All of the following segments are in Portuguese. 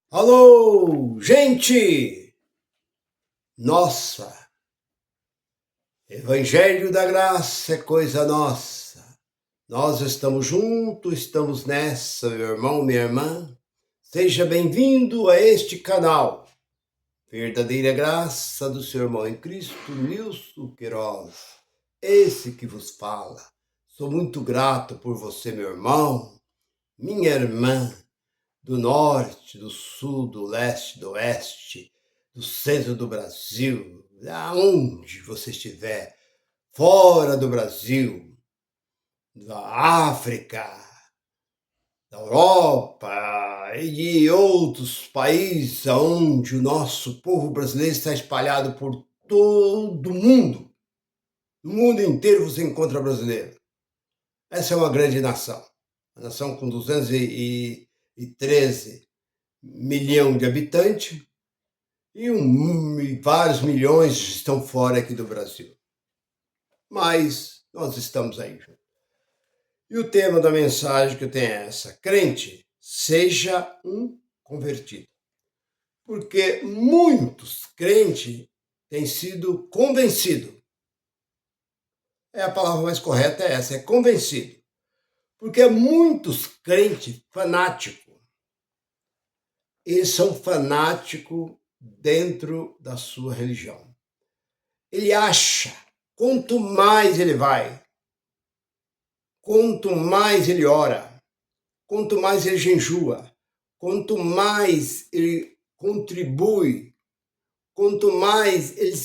Alô, gente! Nossa, Evangelho da Graça é coisa nossa. Nós estamos juntos, estamos nessa, meu irmão, minha irmã. Seja bem-vindo a este canal. Verdadeira Graça do seu irmão em Cristo, Nilson Queiroz. Esse que vos fala. Sou muito grato por você, meu irmão, minha irmã, do norte, do sul, do leste, do oeste, do centro do Brasil, aonde você estiver, fora do Brasil, da África, da Europa e de outros países onde o nosso povo brasileiro está espalhado por todo o mundo. No mundo inteiro você encontra brasileiro. Essa é uma grande nação. Uma nação com 213 milhões de habitantes e vários milhões estão fora aqui do Brasil. Mas nós estamos aí juntos. E o tema da mensagem que eu tenho é essa: crente, seja um convertido. Porque muitos crentes têm sido convencidos. A palavra mais correta é essa, é convencido. Porque muitos crentes fanáticos, eles são fanáticos dentro da sua religião. Ele acha, quanto mais ele vai, quanto mais ele ora, quanto mais ele jejua, quanto mais ele contribui, quanto mais ele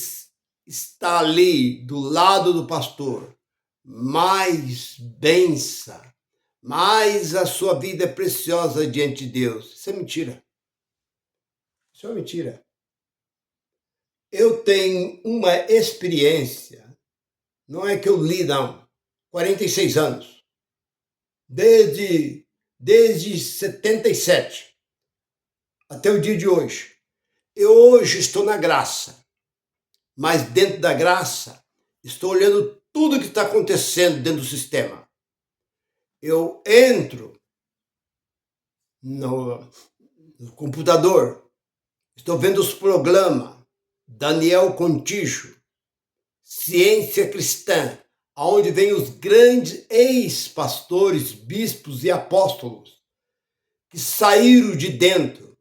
está ali do lado do pastor, mais benção, mais a sua vida é preciosa diante de Deus. Isso é mentira. Isso é mentira. Eu tenho uma experiência, não é que eu li, não, 46 anos, desde 77 até o dia de hoje. Eu hoje estou na graça, mas dentro da graça estou olhando tudo que está acontecendo dentro do sistema. Eu entro no computador, estou vendo os programas, Daniel Contígio, Ciência Cristã, onde vem os grandes ex-pastores, bispos e apóstolos que saíram de dentro.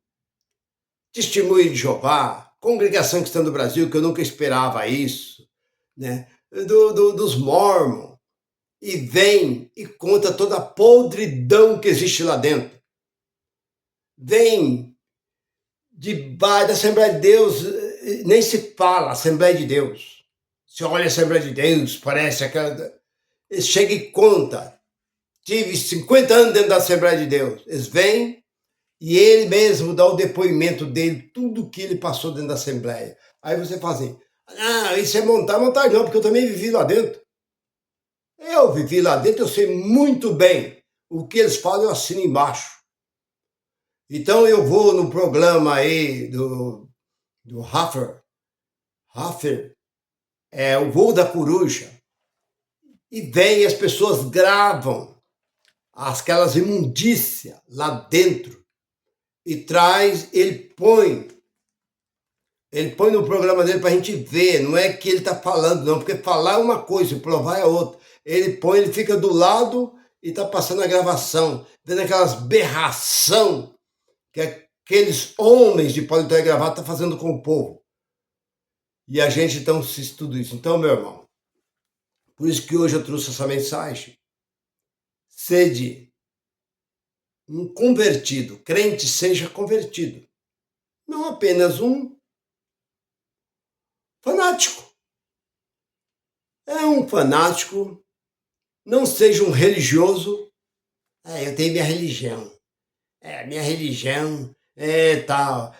Testemunho de Jeová, Congregação Cristã do Brasil, que eu nunca esperava isso, né? Dos Mormons, e vem e conta toda a podridão que existe lá dentro. Vem debaixo da Assembleia de Deus, nem se fala Assembleia de Deus. Você olha a Assembleia de Deus, parece aquela... Eles chegam e contam. Tive 50 anos dentro da Assembleia de Deus. Eles vêm e ele mesmo dá o depoimento dele, tudo que ele passou dentro da Assembleia. Aí você fala assim, isso é montagem não, porque eu também vivi lá dentro. Eu vivi lá dentro, eu sei muito bem. O que eles falam, eu assino embaixo. Então eu vou no programa aí do Haffer, é o Voo da Coruja, e vem as pessoas gravam aquelas imundícias lá dentro e traz, ele põe no programa dele para a gente ver, não é que ele está falando não, porque falar é uma coisa e provar é outra. Ele fica do lado e está passando a gravação, vendo aquelas berração que aqueles homens de paletó e gravata estão fazendo com o povo. E a gente então assiste tudo isso. Então, meu irmão, por isso que hoje eu trouxe essa mensagem. Sede um convertido, crente seja convertido. Não apenas um fanático. É um fanático, não seja um religioso. Eu tenho minha religião. Minha religião é tal.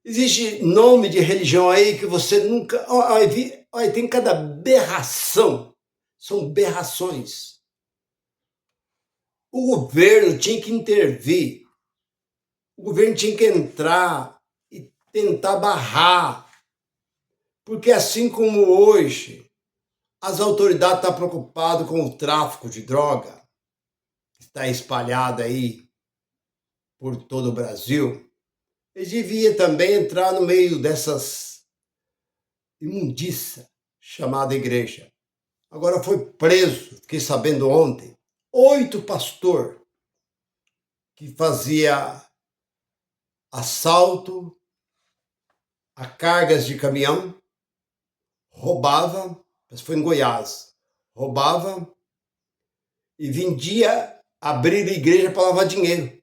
Existe nome de religião aí que você nunca... Olha, tem cada berração. São berrações. O governo tinha que intervir. O governo tinha que entrar e tentar barrar. Porque assim como hoje, as autoridades estão preocupadas com o tráfico de droga, que está espalhado aí por todo o Brasil, ele devia também entrar no meio dessas imundícia chamada igreja. Agora foi preso, fiquei sabendo ontem, 8 pastores que fazia assalto a cargas de caminhão, roubava, mas foi em Goiás, roubava e vendia, abrir igreja para lavar dinheiro.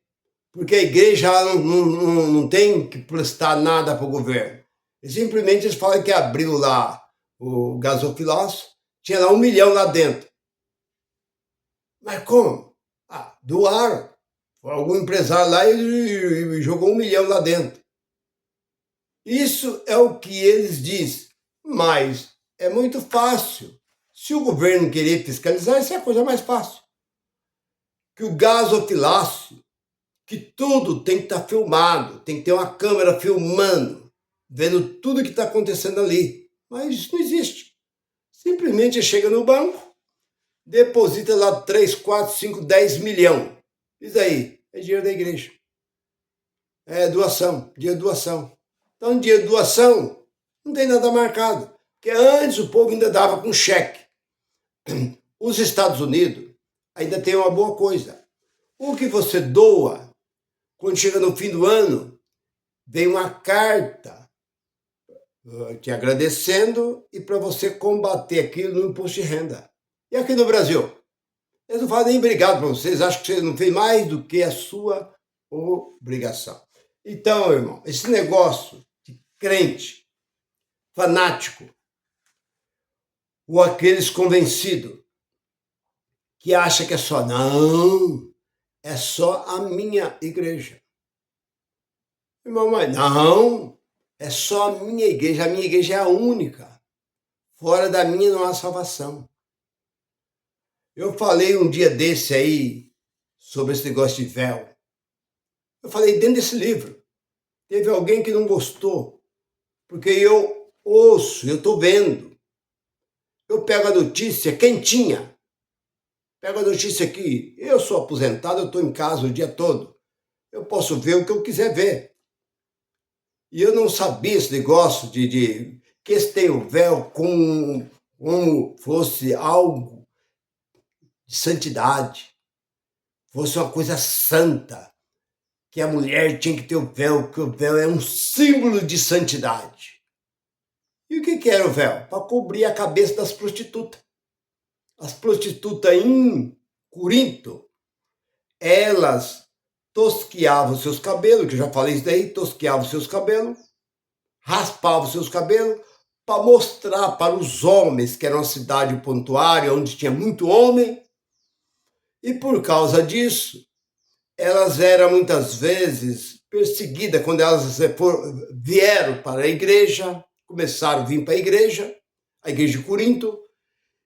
Porque a igreja não tem que prestar nada para o governo. E simplesmente eles falam que abriu lá o gasofilácio, tinha lá 1 milhão lá dentro. Mas como? Doaram. Foi algum empresário lá e jogou 1 milhão lá dentro. Isso é o que eles dizem. Mas é muito fácil. Se o governo querer fiscalizar, isso é a coisa mais fácil. Que o gasofilácio, que tudo tem que estar filmado, tem que ter uma câmera filmando, vendo tudo que está acontecendo ali. Mas isso não existe. Simplesmente chega no banco, deposita lá 3, 4, 5, 10 milhões. Isso aí é dinheiro da igreja. É doação, dinheiro de doação. Então, dinheiro de doação não tem nada marcado. Porque antes o povo ainda dava com cheque. Os Estados Unidos ainda tem uma boa coisa. O que você doa, quando chega no fim do ano, vem uma carta te agradecendo e para você combater aquilo no imposto de renda. E aqui no Brasil? Eles não falam nem obrigado para vocês, acham que você não fez mais do que a sua obrigação. Então, irmão, esse negócio de crente, fanático, ou aqueles convencidos, que acha que é só, não, é só a minha igreja. Irmão, mas não, é só a minha igreja é a única. Fora da minha não há salvação. Eu falei um dia desse aí, sobre esse negócio de véu. Eu falei dentro desse livro. Teve alguém que não gostou, porque eu ouço, eu estou vendo. Eu pego a notícia quentinha. Pego a notícia aqui. Eu sou aposentado, eu estou em casa o dia todo. Eu posso ver o que eu quiser ver. E eu não sabia esse negócio de que esse tem o véu como fosse algo de santidade, fosse uma coisa santa, que a mulher tinha que ter o véu, que o véu é um símbolo de santidade. E o que era o véu? Para cobrir a cabeça das prostitutas. As prostitutas em Corinto, elas tosquiavam seus cabelos, que eu já falei isso daí, tosquiavam seus cabelos, raspavam seus cabelos, para mostrar para os homens que era uma cidade pontuária, onde tinha muito homem, e por causa disso, elas eram muitas vezes perseguidas quando elas vieram para a igreja, começaram a vir para a igreja de Corinto,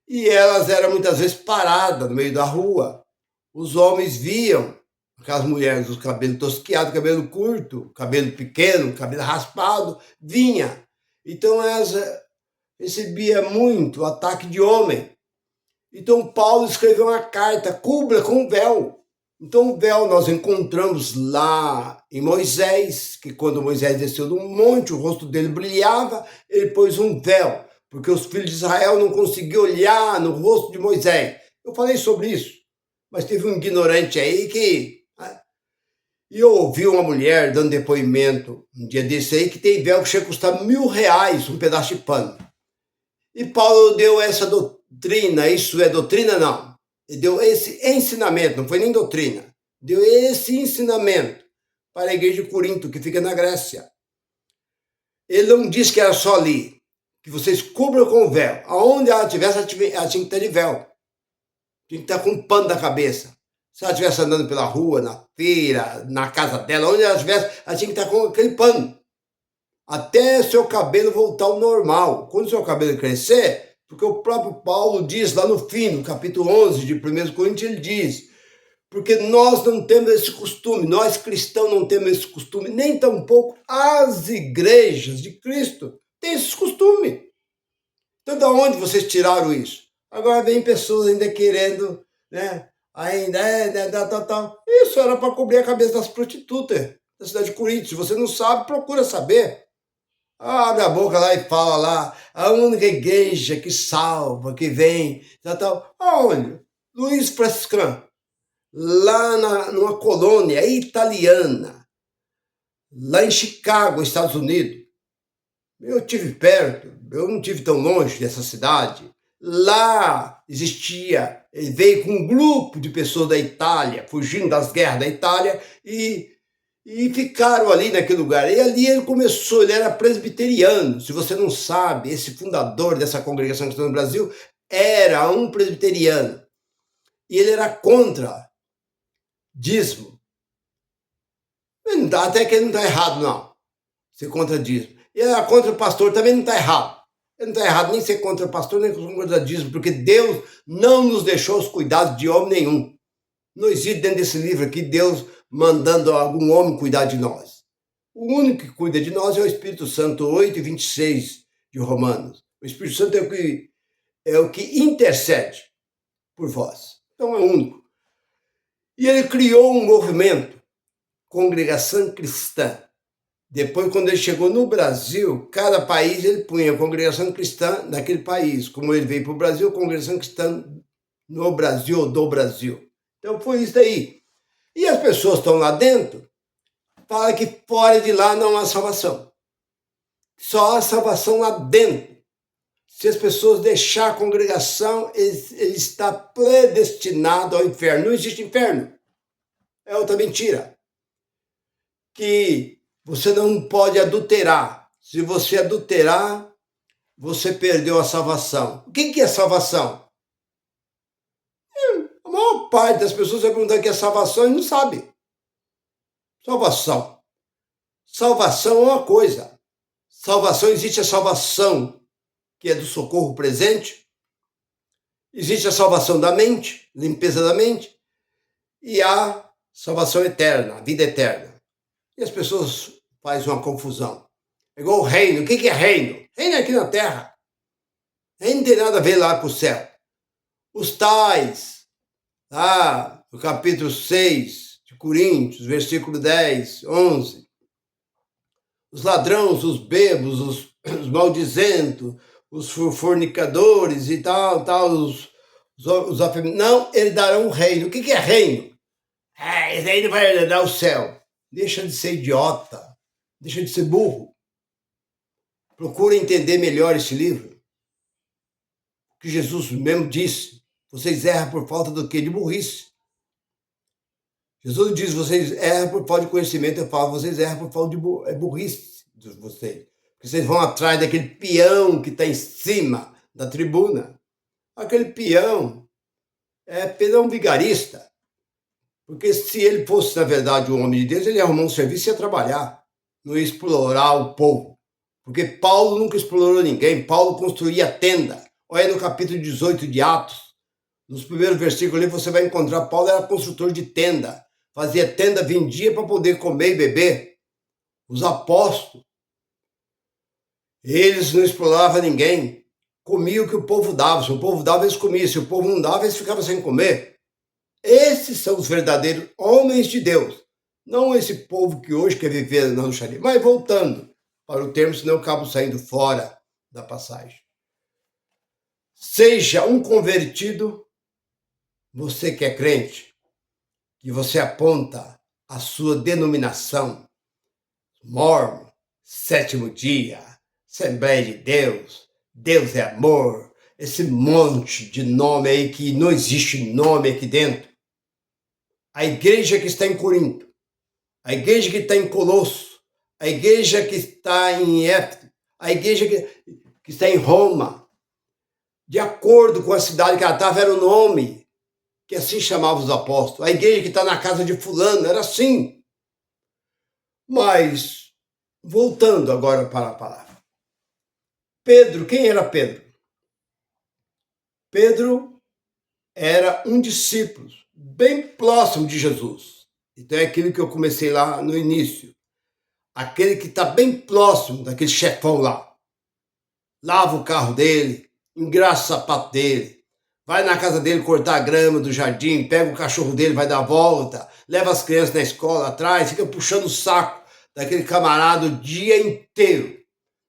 e elas eram muitas vezes paradas no meio da rua. Os homens viam aquelas mulheres, os cabelos tosquiados, cabelo curto, cabelo pequeno, cabelo raspado, vinha. Então elas recebiam muito ataque de homem. Então Paulo escreveu uma carta, cubra com véu. Então o véu nós encontramos lá em Moisés, que quando Moisés desceu do monte, o rosto dele brilhava, ele pôs um véu, porque os filhos de Israel não conseguiam olhar no rosto de Moisés. Eu falei sobre isso, mas teve um ignorante aí que... E eu ouvi uma mulher dando depoimento um dia desse aí, que tem véu que chega a custar R$1.000 um pedaço de pano. E Paulo deu essa doutrina, isso é doutrina não. Ele deu esse ensinamento, não foi nem doutrina. Deu esse ensinamento para a igreja de Corinto, que fica na Grécia. Ele não disse que era só ali, que vocês cubram com o véu. Aonde ela tivesse, ela tinha que estar de véu. Tinha que estar com um pano na cabeça. Se ela estivesse andando pela rua, na feira, na casa dela, onde ela estivesse, ela tinha que estar com aquele pano. Até seu cabelo voltar ao normal. Quando seu cabelo crescer, porque o próprio Paulo diz lá no fim, no capítulo 11 de 1 Coríntios, ele diz, porque nós não temos esse costume, nós cristãos não temos esse costume, nem tampouco as igrejas de Cristo têm esse costume. Então, de onde vocês tiraram isso? Agora vem pessoas ainda querendo, né, ainda tal. Isso era para cobrir a cabeça das prostitutas da cidade de Coríntios. Se você não sabe, procura saber. Abre a boca lá e fala lá, a única igreja que salva, que vem, tal. Aonde? Luiz Franciscan, lá numa colônia italiana, lá em Chicago, Estados Unidos. Eu tive perto, eu não tive tão longe dessa cidade. Lá existia, ele veio com um grupo de pessoas da Itália, fugindo das guerras da Itália, e ficaram ali naquele lugar. E ali ele começou, ele era presbiteriano. Se você não sabe, esse fundador dessa congregação que está no Brasil era um presbiteriano. E ele era contra dízimo. Até que ele não está errado, não. Ser contra dízimo. Ele era contra o pastor, também não está errado. Ele não está errado nem ser contra o pastor, nem contra dízimo, porque Deus não nos deixou os cuidados de homem nenhum. Não existe dentro desse livro aqui Deus mandando algum homem cuidar de nós. O único que cuida de nós é o Espírito Santo, 8:26 de Romanos. O Espírito Santo é o que intercede por vós. Então é o único. E ele criou um movimento, Congregação Cristã. Depois, quando ele chegou no Brasil, cada país ele punha a Congregação Cristã naquele país. Como ele veio para o Brasil, Congregação Cristã no Brasil ou do Brasil. Então foi isso aí. E as pessoas estão lá dentro, falam que fora de lá não há salvação. Só há salvação lá dentro. Se as pessoas deixar a congregação, ele está predestinado ao inferno. Não existe inferno. É outra mentira. Que você não pode adulterar. Se você adulterar, você perdeu a salvação. O que é salvação? A maior parte das pessoas vai perguntar o que é salvação e não sabe. Salvação. Salvação é uma coisa. Salvação, existe a salvação que é do socorro presente. Existe a salvação da mente, limpeza da mente. E a salvação eterna, a vida eterna. E as pessoas fazem uma confusão. É igual o reino. O que é reino? Reino é aqui na terra. Reino não tem nada a ver lá com o céu. Os tais, no capítulo 6 de Coríntios, versículo 10, 11. Os ladrões, os bêbados, os maldizentos, os fornicadores e tal, os afeminados. Não herdarão o reino. O que é reino? Esse reino vai herdar o céu. Deixa de ser idiota. Deixa de ser burro. Procura entender melhor esse livro. O que Jesus mesmo disse. Vocês erram por falta do quê? De burrice. Jesus diz, vocês erram por falta de conhecimento. Eu falo, vocês erram por falta de burrice de vocês. Porque vocês vão atrás daquele peão que está em cima da tribuna. Aquele peão é apenas um vigarista. Porque se ele fosse, na verdade, um homem de Deus, ele ia arrumar um serviço e ia trabalhar. Não ia explorar o povo. Porque Paulo nunca explorou ninguém. Paulo construía tenda. Olha no capítulo 18 de Atos. Nos primeiros versículos ali você vai encontrar Paulo era construtor de tenda. Fazia tenda, vendia para poder comer e beber. Os apóstolos, eles não exploravam ninguém. Comiam o que o povo dava. Se o povo dava, eles comiam. Se o povo não dava, eles ficavam sem comer. Esses são os verdadeiros homens de Deus. Não esse povo que hoje quer viver na luxaria. Mas voltando para o termo, senão eu acabo saindo fora da passagem. Seja um convertido, você que é crente, que você aponta a sua denominação, Mormon, Sétimo Dia, Assembleia de Deus, Deus é amor, esse monte de nome aí que não existe nome aqui dentro. A igreja que está em Corinto, a igreja que está em Colosso, a igreja que está em Éfeso, a igreja que está em Roma, de acordo com a cidade que ela estava, era o nome que assim chamavam os apóstolos. A igreja que está na casa de fulano, era assim. Mas, voltando agora para a palavra. Pedro, quem era Pedro? Pedro era um discípulo bem próximo de Jesus. Então é aquilo que eu comecei lá no início. Aquele que está bem próximo daquele chefão lá. Lava o carro dele, engraça o sapato dele, vai na casa dele cortar a grama do jardim, pega o cachorro dele, vai dar a volta, leva as crianças na escola atrás, fica puxando o saco daquele camarada o dia inteiro.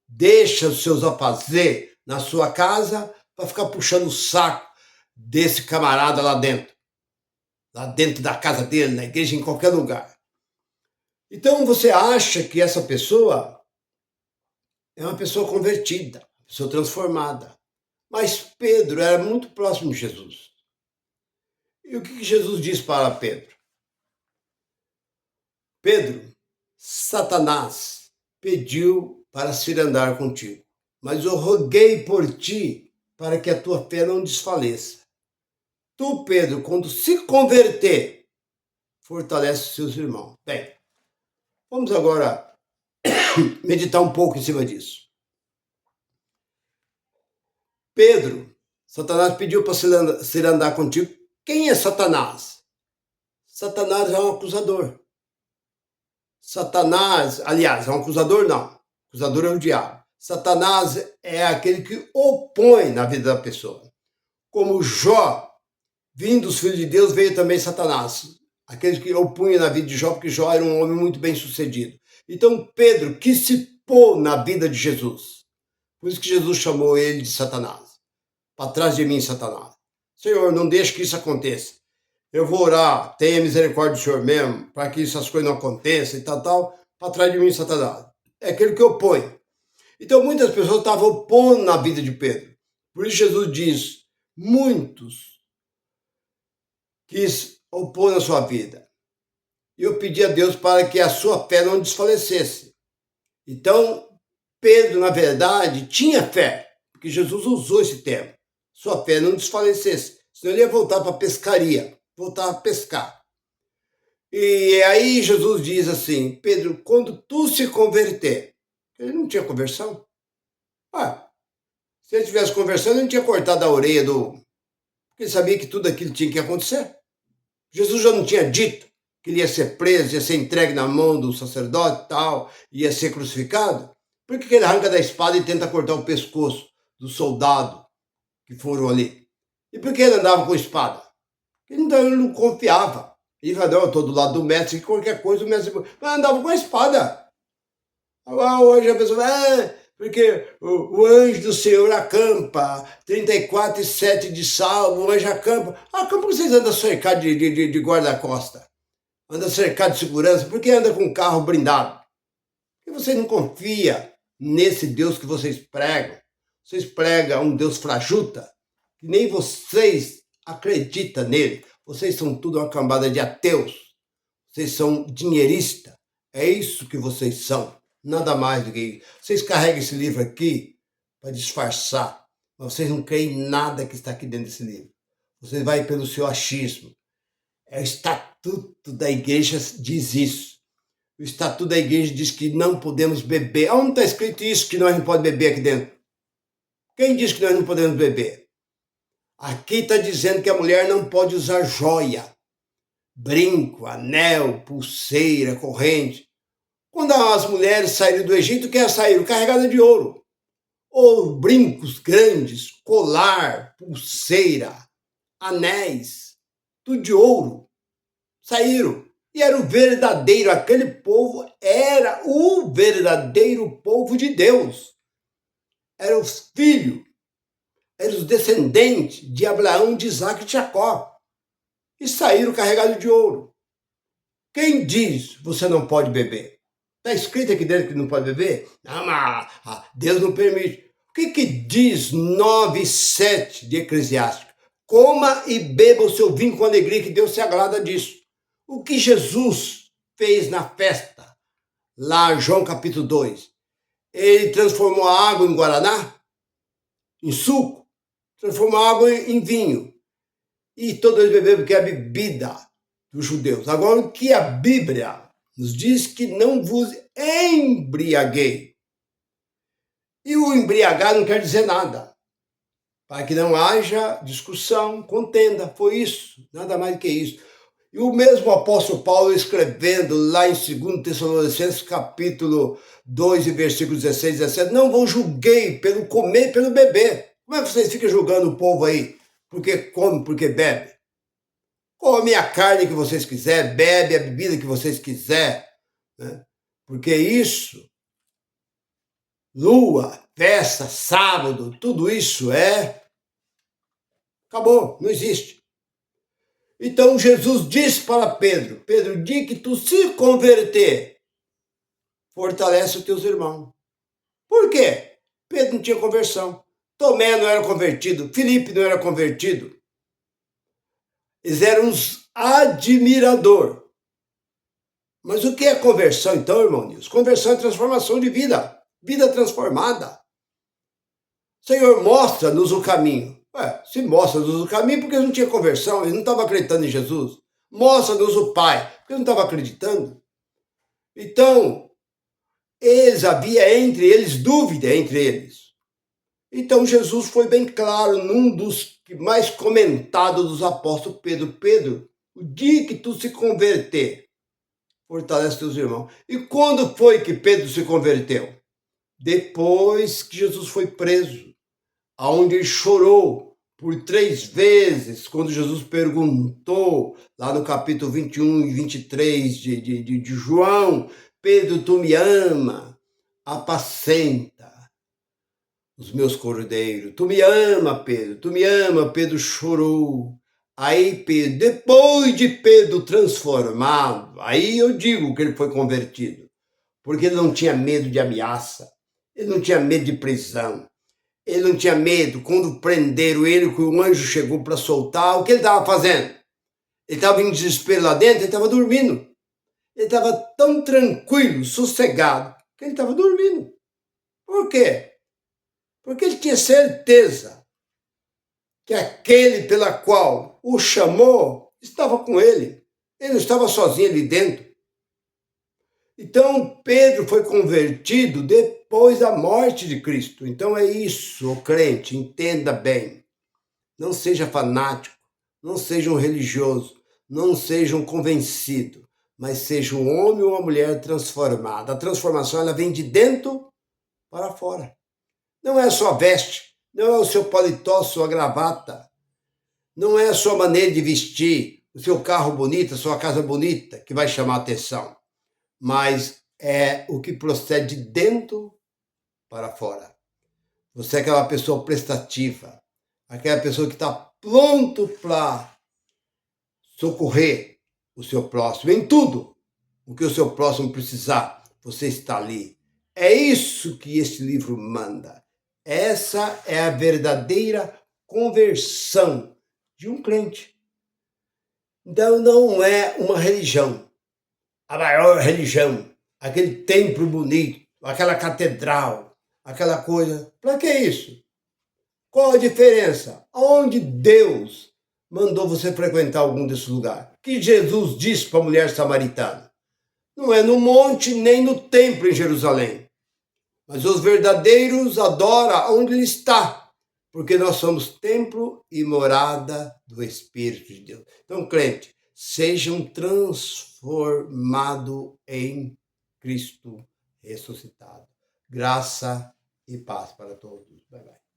Deixa os seus afazeres na sua casa para ficar puxando o saco desse camarada lá dentro da casa dele, na igreja, em qualquer lugar. Então você acha que essa pessoa é uma pessoa convertida, uma pessoa transformada. Mas Pedro era muito próximo de Jesus. E o que Jesus diz para Pedro? Pedro, Satanás pediu para se andar contigo, mas eu roguei por ti para que a tua fé não desfaleça. Tu, Pedro, quando se converter, fortalece os seus irmãos. Bem, vamos agora meditar um pouco em cima disso. Pedro, Satanás pediu para se andar contigo. Quem é Satanás? Satanás é um acusador. Satanás, aliás, é um acusador não. O acusador é o diabo. Satanás é aquele que opõe na vida da pessoa. Como Jó, vindo dos filhos de Deus, veio também Satanás. Aquele que opunha na vida de Jó, porque Jó era um homem muito bem sucedido. Então Pedro quis se pôr na vida de Jesus. Por isso que Jesus chamou ele de Satanás. Para trás de mim, Satanás. Senhor, não deixe que isso aconteça. Eu vou orar, tenha misericórdia do Senhor mesmo, para que essas coisas não aconteçam e tal. Para trás de mim, Satanás. É aquele que opõe. Então, muitas pessoas estavam opondo na vida de Pedro. Por isso, Jesus diz: muitos quis opor na sua vida. E eu pedi a Deus para que a sua fé não desfalecesse. Então, Pedro, na verdade, tinha fé, porque Jesus usou esse termo. Sua fé não desfalecesse. Senão ele ia voltar para a pescaria, voltar a pescar. E aí Jesus diz assim: Pedro, quando tu se converter, ele não tinha conversão. Se ele tivesse conversão, ele não tinha cortado a orelha porque ele sabia que tudo aquilo tinha que acontecer. Jesus já não tinha dito que ele ia ser preso, ia ser entregue na mão do sacerdote e tal, ia ser crucificado. Por que ele arranca da espada e tenta cortar o pescoço do soldado que foram ali? E por que ele andava com espada? Ele não confiava. Ele falou: eu estou do lado do mestre, qualquer coisa o mestre... Mas andava com a espada. Hoje a pessoa porque o anjo do Senhor acampa, 34:7 de Salmo, o anjo acampa. Acampa porque vocês andam cercados de guarda-costa. Andam cercados de segurança. Por que anda com um carro blindado? Porque vocês não confiam nesse Deus que vocês pregam. Vocês pregam um Deus fajuta, que nem vocês acreditam nele. Vocês são tudo uma cambada de ateus. Vocês são dinheiristas. É isso que vocês são. Nada mais do que isso. Vocês carregam esse livro aqui para disfarçar. Mas vocês não creem em nada que está aqui dentro desse livro. Vocês vão pelo seu achismo. O estatuto da igreja diz isso. O estatuto da igreja diz que não podemos beber. Onde está escrito isso, que nós não podemos beber aqui dentro? Quem diz que nós não podemos beber? Aqui está dizendo que a mulher não pode usar joia, brinco, anel, pulseira, corrente. Quando as mulheres saíram do Egito, o que elas saíram? Carregadas de ouro. Ou brincos grandes, colar, pulseira, anéis, tudo de ouro. Saíram. E era o verdadeiro, aquele povo era o verdadeiro povo de Deus. Eram os filhos, eram os descendentes de Abraão, de Isaac e de Jacó. E saíram carregados de ouro. Quem diz você não pode beber? Está escrito aqui dentro que não pode beber? Não, mas Deus não permite. O que diz 9:7 de Eclesiástico? Coma e beba o seu vinho com alegria, que Deus se agrada disso. O que Jesus fez na festa, lá em João capítulo 2, ele transformou a água em guaraná, em suco, transformou a água em vinho. E todos eles beberam, porque é a bebida dos judeus. Agora, o que a Bíblia nos diz que não vos embriaguei. E o embriagar não quer dizer nada. Para que não haja discussão, contenda. Foi isso, nada mais do que isso. E o mesmo apóstolo Paulo escrevendo lá em 2 Tessalonicenses, capítulo 2, e versículo 16 e 17, não vos julguei pelo comer e pelo beber. Como é que vocês ficam julgando o povo aí? porque come, porque bebe. Come a carne que vocês quiserem, bebe a bebida que vocês quiserem, né? Porque isso, lua, festa, sábado, tudo isso acabou, não existe. Então Jesus disse para Pedro, Pedro, dia que tu se converter, fortalece os teus irmãos. Por quê? Pedro não tinha conversão. Tomé não era convertido. Filipe não era convertido. Eles eram uns admirador. Mas o que é conversão, então, irmão Nilson? Conversão é transformação de vida. Vida transformada. Senhor, mostra-nos o caminho. Se mostra-nos o caminho, porque eles não tinham conversão, eles não estavam acreditando em Jesus. Mostra-nos o Pai, porque eles não estavam acreditando. Então, havia entre eles dúvida entre eles. Então Jesus foi bem claro num dos mais comentados dos apóstolos, Pedro. Pedro, o dia que tu se converter, fortalece teus irmãos. E quando foi que Pedro se converteu? Depois que Jesus foi preso, aonde ele chorou por 3 vezes, quando Jesus perguntou, lá no capítulo 21 e 23 de João, Pedro, tu me ama, apacenta os meus cordeiros. Tu me ama, Pedro, tu me ama. Pedro chorou. Aí Pedro, depois de Pedro transformado, aí eu digo que ele foi convertido, porque ele não tinha medo de ameaça, ele não tinha medo de prisão, ele não tinha medo quando prenderam ele, que o anjo chegou para soltar, o que ele estava fazendo? Ele estava em desespero lá dentro, ele estava dormindo. Ele estava tão tranquilo, sossegado, que ele estava dormindo. Por quê? Porque ele tinha certeza que aquele pela qual o chamou estava com ele. Ele não estava sozinho ali dentro. Então, Pedro foi convertido depois da morte de Cristo. Então é isso, ô crente, entenda bem. Não seja fanático, não seja um religioso, não seja um convencido, mas seja um homem ou uma mulher transformada. A transformação ela vem de dentro para fora. Não é a sua veste, não é o seu paletó, sua gravata, não é a sua maneira de vestir, o seu carro bonito, a sua casa bonita que vai chamar a atenção, mas é o que procede de dentro para fora. Você é aquela pessoa prestativa, aquela pessoa que está pronto para socorrer o seu próximo em tudo o que o seu próximo precisar, você está ali. É isso que este livro manda. Essa é a verdadeira conversão de um crente. Então não é uma religião, a maior religião, aquele templo bonito, aquela catedral, aquela coisa. Para que isso? Qual a diferença? Onde Deus mandou você frequentar algum desses lugares? Que Jesus disse para a mulher samaritana? Não é no monte nem no templo em Jerusalém. Mas os verdadeiros adoram onde ele está, porque nós somos templo e morada do Espírito de Deus. Então, crente, sejam transformados em Cristo ressuscitado. Graça e paz para todos. Bye, bye.